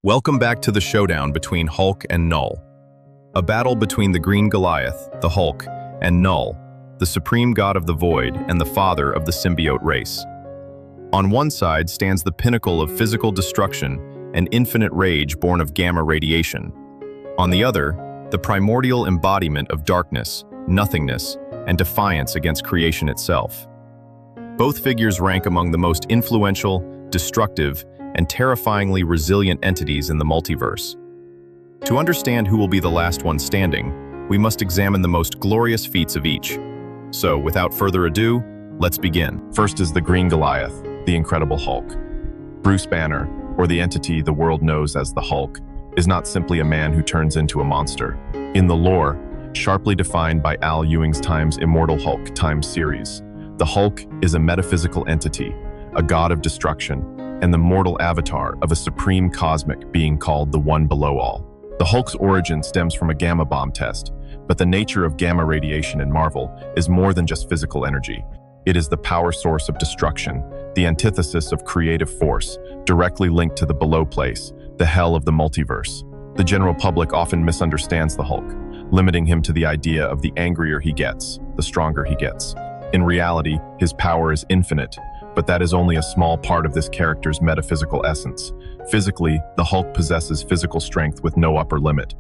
Welcome back to the showdown between Hulk and Knull. A battle between the Green Goliath, the Hulk, and Knull, the supreme god of the void and the father of the symbiote race. On one side stands the pinnacle of physical destruction and infinite rage born of gamma radiation. On the other, the primordial embodiment of darkness, nothingness, and defiance against creation itself. Both figures rank among the most influential, destructive, and terrifyingly resilient entities in the multiverse. To understand who will be the last one standing, we must examine the most glorious feats of each. So, without further ado, let's begin. First is the Green Goliath, the Incredible Hulk. Bruce Banner, or the entity the world knows as the Hulk, is not simply a man who turns into a monster. In the lore, sharply defined by Al Ewing's Time's Immortal Hulk Times series, the Hulk is a metaphysical entity, a god of destruction, and the mortal avatar of a supreme cosmic being called the One Below All. The Hulk's origin stems from a gamma bomb test, but the nature of gamma radiation in Marvel is more than just physical energy. It is the power source of destruction, the antithesis of creative force, directly linked to the below place, the hell of the multiverse. The general public often misunderstands the Hulk, limiting him to the idea of the angrier he gets, the stronger he gets. In reality, his power is infinite, but that is only a small part of this character's metaphysical essence. Physically, the Hulk possesses physical strength with no upper limit.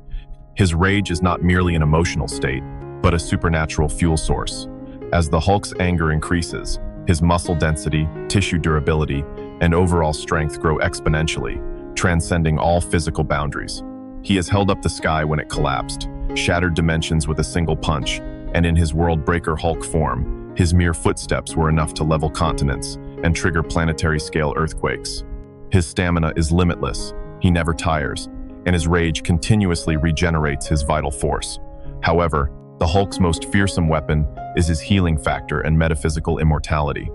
His rage is not merely an emotional state, but a supernatural fuel source. As the Hulk's anger increases, his muscle density, tissue durability, and overall strength grow exponentially, transcending all physical boundaries. He has held up the sky when it collapsed, shattered dimensions with a single punch, and in his world-breaker Hulk form, his mere footsteps were enough to level continents and trigger planetary-scale earthquakes. His stamina is limitless, he never tires, and his rage continuously regenerates his vital force. However, the Hulk's most fearsome weapon is his healing factor and metaphysical immortality.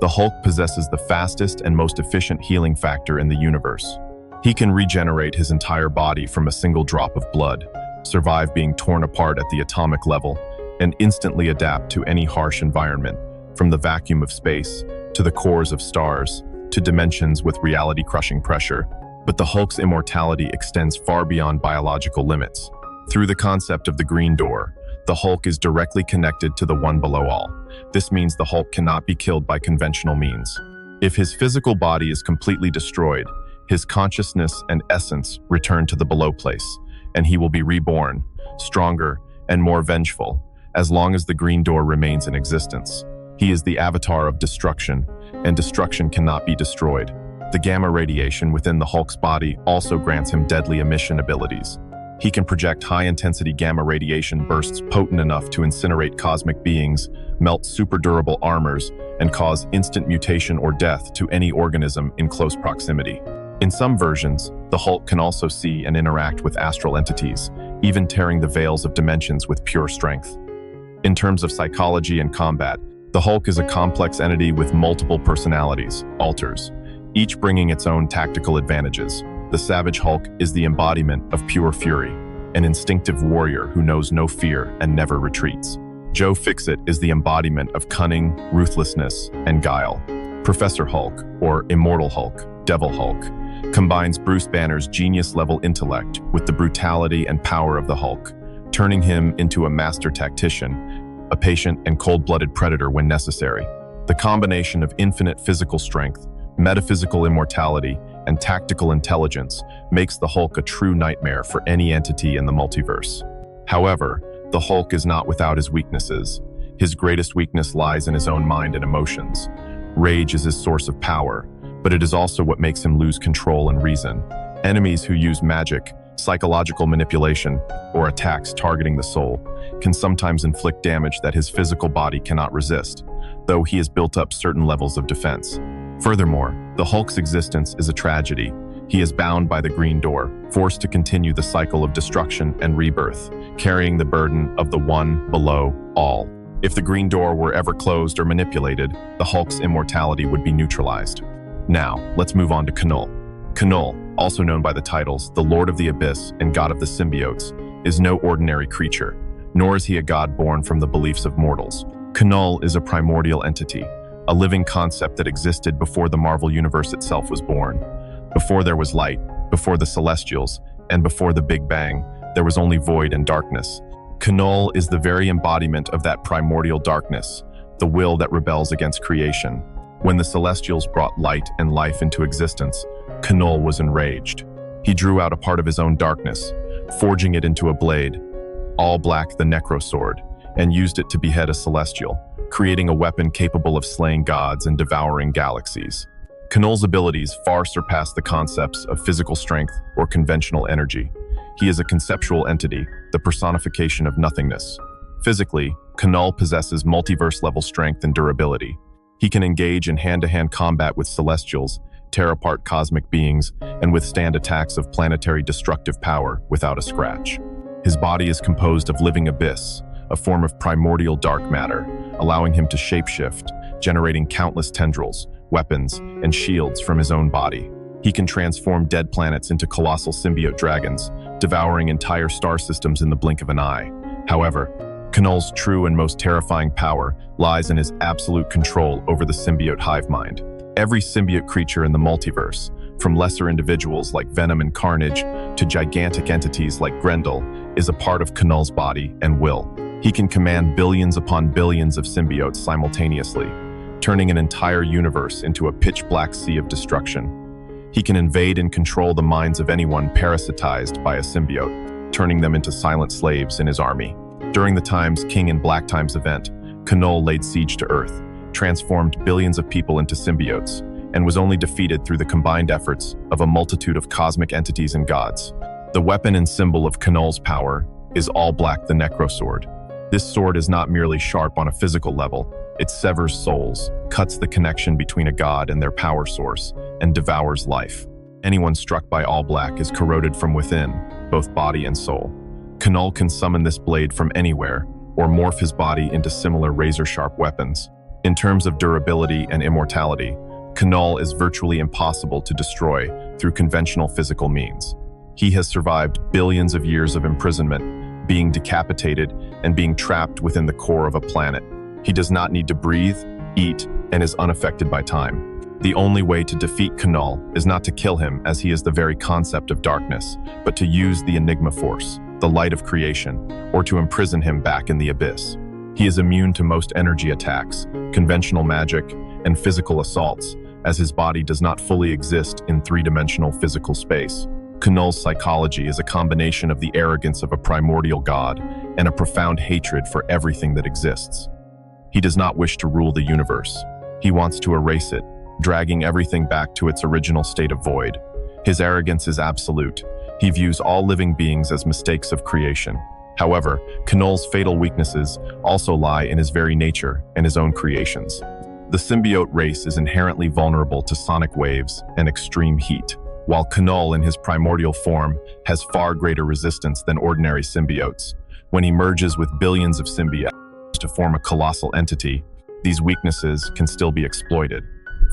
The Hulk possesses the fastest and most efficient healing factor in the universe. He can regenerate his entire body from a single drop of blood, survive being torn apart at the atomic level, and instantly adapt to any harsh environment, from the vacuum of space, to the cores of stars, to dimensions with reality-crushing pressure. But the Hulk's immortality extends far beyond biological limits. Through the concept of the Green Door, the Hulk is directly connected to the One Below All. This means the Hulk cannot be killed by conventional means. If his physical body is completely destroyed, his consciousness and essence return to the below place, and he will be reborn, stronger and more vengeful, as long as the Green Door remains in existence. He is the avatar of destruction, and destruction cannot be destroyed. The gamma radiation within the Hulk's body also grants him deadly emission abilities. He can project high-intensity gamma radiation bursts potent enough to incinerate cosmic beings, melt super-durable armors, and cause instant mutation or death to any organism in close proximity. In some versions, the Hulk can also see and interact with astral entities, even tearing the veils of dimensions with pure strength. In terms of psychology and combat, the Hulk is a complex entity with multiple personalities, alters, each bringing its own tactical advantages. The Savage Hulk is the embodiment of pure fury, an instinctive warrior who knows no fear and never retreats. Joe Fixit is the embodiment of cunning, ruthlessness, and guile. Professor Hulk, or Immortal Hulk, Devil Hulk, combines Bruce Banner's genius-level intellect with the brutality and power of the Hulk, turning him into a master tactician, a patient and cold-blooded predator when necessary. The combination of infinite physical strength, metaphysical immortality, and tactical intelligence makes the Hulk a true nightmare for any entity in the multiverse. However, the Hulk is not without his weaknesses. His greatest weakness lies in his own mind and emotions. Rage is his source of power, but it is also what makes him lose control and reason. Enemies who use magic, psychological manipulation, or attacks targeting the soul can sometimes inflict damage that his physical body cannot resist, though he has built up certain levels of defense. Furthermore, the Hulk's existence is a tragedy. He is bound by the Green Door, forced to continue the cycle of destruction and rebirth, carrying the burden of the One Below All. If the Green Door were ever closed or manipulated, the Hulk's immortality would be neutralized. Now, let's move on to Knull. Knull, also known by the titles the Lord of the Abyss and God of the Symbiotes, is no ordinary creature, nor is he a god born from the beliefs of mortals. Knull is a primordial entity, a living concept that existed before the Marvel Universe itself was born. Before there was light, Before the Celestials, and before the Big Bang, there was only void and darkness. Knull is the very embodiment of that primordial darkness, the will that rebels against creation. When the Celestials brought light and life into existence, Knull was enraged. He drew out a part of his own darkness, forging it into a blade, all black the Necrosword, and used it to behead a Celestial, creating a weapon capable of slaying gods and devouring galaxies. Knull's abilities far surpass the concepts of physical strength or conventional energy. He is a conceptual entity, the personification of nothingness. Physically, Knull possesses multiverse-level strength and durability. He can engage in hand-to-hand combat with Celestials, tear apart cosmic beings, and withstand attacks of planetary destructive power without a scratch. His body is composed of living abyss, a form of primordial dark matter, allowing him to shapeshift, generating countless tendrils, weapons, and shields from his own body. He can transform dead planets into colossal symbiote dragons, devouring entire star systems in the blink of an eye. However, Knull's true and most terrifying power lies in his absolute control over the symbiote hive mind. Every symbiote creature in the multiverse, from lesser individuals like Venom and Carnage to gigantic entities like Grendel, is a part of Knull's body and will. He can command billions upon billions of symbiotes simultaneously, turning an entire universe into a pitch-black sea of destruction. He can invade and control the minds of anyone parasitized by a symbiote, turning them into silent slaves in his army. During the Times King and Black Times event, Knull laid siege to Earth, transformed billions of people into symbiotes, and was only defeated through the combined efforts of a multitude of cosmic entities and gods. The weapon and symbol of Knull's power is all black the Necrosword. This sword is not merely sharp on a physical level, it severs souls, cuts the connection between a god and their power source, and devours life. Anyone struck by all black is corroded from within, both body and soul. Knull can summon this blade from anywhere, or morph his body into similar razor-sharp weapons. In terms of durability and immortality, Knull is virtually impossible to destroy through conventional physical means. He has survived billions of years of imprisonment, being decapitated, and being trapped within the core of a planet. He does not need to breathe, eat, and is unaffected by time. The only way to defeat Knull is not to kill him, as he is the very concept of darkness, but to use the Enigma Force, the light of creation, or to imprison him back in the abyss. He is immune to most energy attacks, conventional magic, and physical assaults, as his body does not fully exist in three-dimensional physical space. Knull's psychology is a combination of the arrogance of a primordial god and a profound hatred for everything that exists. He does not wish to rule the universe. He wants to erase it, dragging everything back to its original state of void. His arrogance is absolute. He views all living beings as mistakes of creation. However, Knull's fatal weaknesses also lie in his very nature and his own creations. The symbiote race is inherently vulnerable to sonic waves and extreme heat, while Knull in his primordial form has far greater resistance than ordinary symbiotes. When he merges with billions of symbiotes to form a colossal entity, these weaknesses can still be exploited.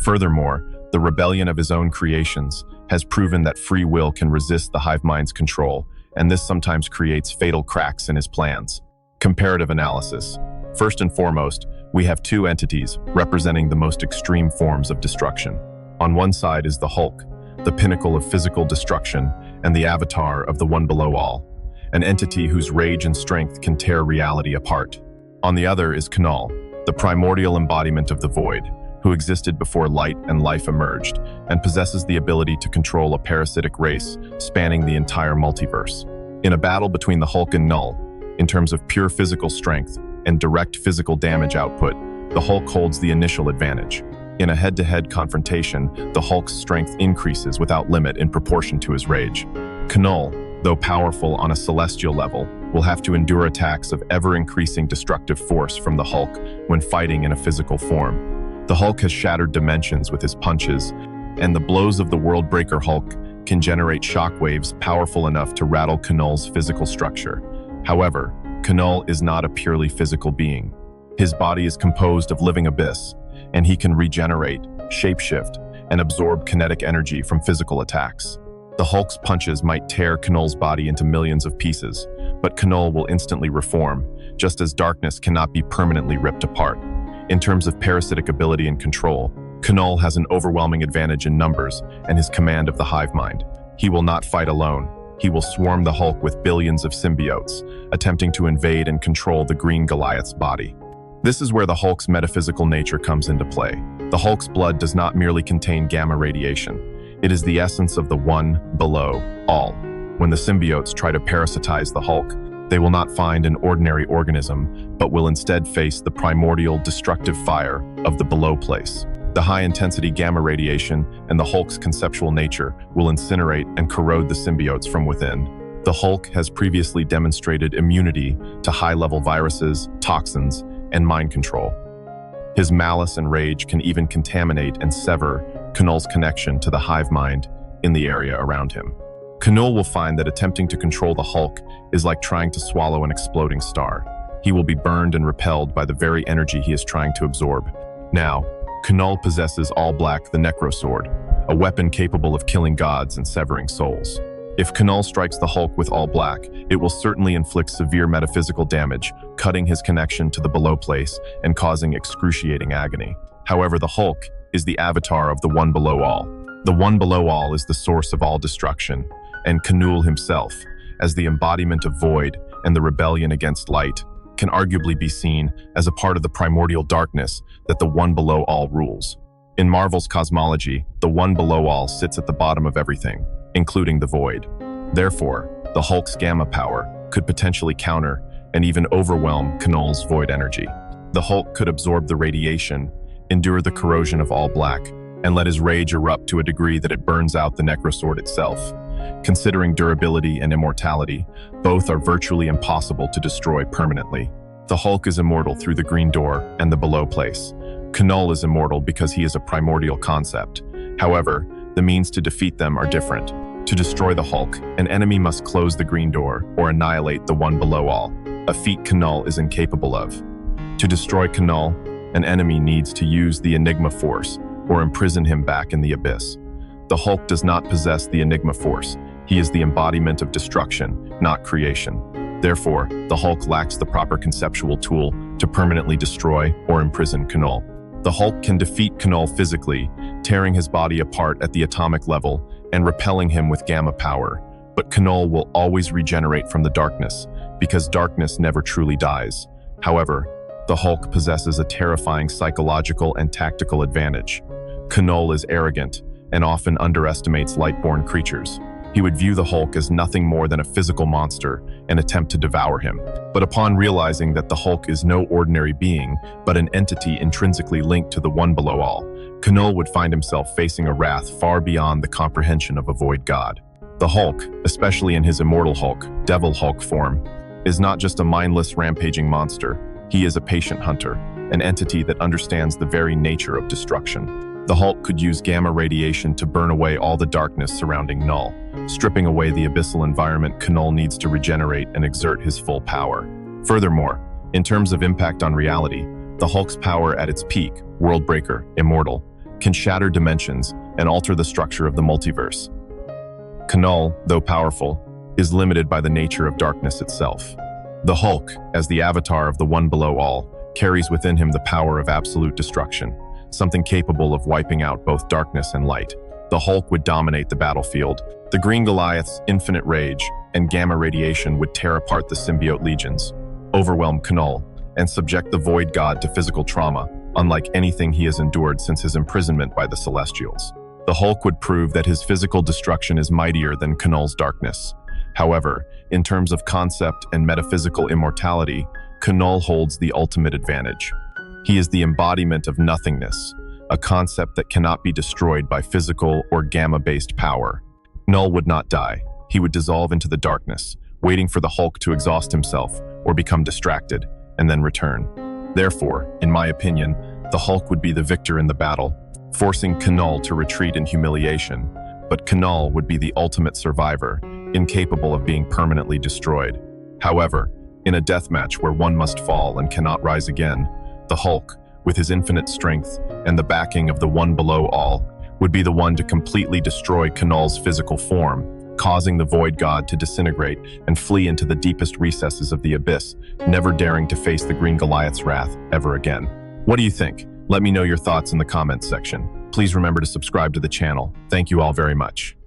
Furthermore, the rebellion of his own creations has proven that free will can resist the hive mind's control, and this sometimes creates fatal cracks in his plans. Comparative analysis. First and foremost, we have two entities representing the most extreme forms of destruction. On one side is the Hulk, the pinnacle of physical destruction and the avatar of the one below all, an entity whose rage and strength can tear reality apart. On the other is Knull, the primordial embodiment of the void, who existed before light and life emerged, and possesses the ability to control a parasitic race spanning the entire multiverse. In a battle between the Hulk and Knull, in terms of pure physical strength and direct physical damage output, the Hulk holds the initial advantage. In a head-to-head confrontation, the Hulk's strength increases without limit in proportion to his rage. Knull, though powerful on a celestial level, will have to endure attacks of ever-increasing destructive force from the Hulk when fighting in a physical form. The Hulk has shattered dimensions with his punches, and the blows of the World-Breaker Hulk can generate shockwaves powerful enough to rattle Knull's physical structure. However, Knull is not a purely physical being. His body is composed of living abyss, and he can regenerate, shapeshift, and absorb kinetic energy from physical attacks. The Hulk's punches might tear Knull's body into millions of pieces, but Knull will instantly reform, just as darkness cannot be permanently ripped apart. In terms of parasitic ability and control, Knull has an overwhelming advantage in numbers and his command of the hive mind. he will not fight alone. He will swarm the Hulk with billions of symbiotes, attempting to invade and control the green Goliath's body. This is where the Hulk's metaphysical nature comes into play. The Hulk's blood does not merely contain gamma radiation. It is the essence of the one below all. When the symbiotes try to parasitize the Hulk, they will not find an ordinary organism, but will instead face the primordial destructive fire of the below place. The high-intensity gamma radiation and the Hulk's conceptual nature will incinerate and corrode the symbiotes from within. The Hulk has previously demonstrated immunity to high-level viruses, toxins, and mind control. His malice and rage can even contaminate and sever Knull's connection to the hive mind in the area around him. Knull will find that attempting to control the Hulk is like trying to swallow an exploding star. He will be burned and repelled by the very energy he is trying to absorb. Now, Knull possesses All Black, the Necrosword, a weapon capable of killing gods and severing souls. If Knull strikes the Hulk with All Black, it will certainly inflict severe metaphysical damage, cutting his connection to the below place and causing excruciating agony. However, the Hulk is the avatar of the One Below All. The One Below All is the source of all destruction, and Knull himself, as the embodiment of void and the rebellion against light, can arguably be seen as a part of the primordial darkness that the One Below All rules. In Marvel's cosmology, the One Below All sits at the bottom of everything, including the void. Therefore, the Hulk's gamma power could potentially counter and even overwhelm Knull's void energy. The Hulk could absorb the radiation, endure the corrosion of All Black, and let his rage erupt to a degree that it burns out the Necrosword itself. Considering durability and immortality, both are virtually impossible to destroy permanently. The Hulk is immortal through the Green Door and the Below Place. Knull is immortal because he is a primordial concept. However, the means to defeat them are different. To destroy the Hulk, an enemy must close the Green Door or annihilate the One Below All, a feat Knull is incapable of. To destroy Knull, an enemy needs to use the Enigma Force or imprison him back in the Abyss. The Hulk does not possess the Enigma Force. He is the embodiment of destruction, not creation. Therefore, the Hulk lacks the proper conceptual tool to permanently destroy or imprison Knull. The Hulk can defeat Knull physically, tearing his body apart at the atomic level and repelling him with gamma power. But Knull will always regenerate from the darkness, because darkness never truly dies. However, the Hulk possesses a terrifying psychological and tactical advantage. Knull is arrogant and often underestimates light-born creatures. He would view the Hulk as nothing more than a physical monster and attempt to devour him. But upon realizing that the Hulk is no ordinary being, but an entity intrinsically linked to the One Below All, Knull would find himself facing a wrath far beyond the comprehension of a void god. The Hulk, especially in his immortal Hulk, Devil Hulk form, is not just a mindless rampaging monster. He is a patient hunter, an entity that understands the very nature of destruction. The Hulk could use gamma radiation to burn away all the darkness surrounding Knull, stripping away the abyssal environment Knull needs to regenerate and exert his full power. Furthermore, in terms of impact on reality, the Hulk's power at its peak, Worldbreaker, Immortal, can shatter dimensions and alter the structure of the multiverse. Knull, though powerful, is limited by the nature of darkness itself. The Hulk, as the avatar of the One Below All, carries within him the power of absolute destruction, something capable of wiping out both darkness and light. The Hulk would dominate the battlefield. The Green Goliath's infinite rage and gamma radiation would tear apart the symbiote legions, overwhelm Knull, and subject the Void God to physical trauma, unlike anything he has endured since his imprisonment by the Celestials. The Hulk would prove that his physical destruction is mightier than Knull's darkness. However, in terms of concept and metaphysical immortality, Knull holds the ultimate advantage. He is the embodiment of nothingness, a concept that cannot be destroyed by physical or gamma-based power. Knull would not die. He would dissolve into the darkness, waiting for the Hulk to exhaust himself or become distracted, and then return. Therefore, in my opinion, the Hulk would be the victor in the battle, forcing Knull to retreat in humiliation, but Knull would be the ultimate survivor, incapable of being permanently destroyed. However, in a deathmatch where one must fall and cannot rise again, the Hulk, with his infinite strength and the backing of the One Below All, would be the one to completely destroy Knull's physical form, causing the Void God to disintegrate and flee into the deepest recesses of the Abyss, never daring to face the Green Goliath's wrath ever again. What do you think? Let me know your thoughts in the comments section. Please remember to subscribe to the channel. Thank you all very much.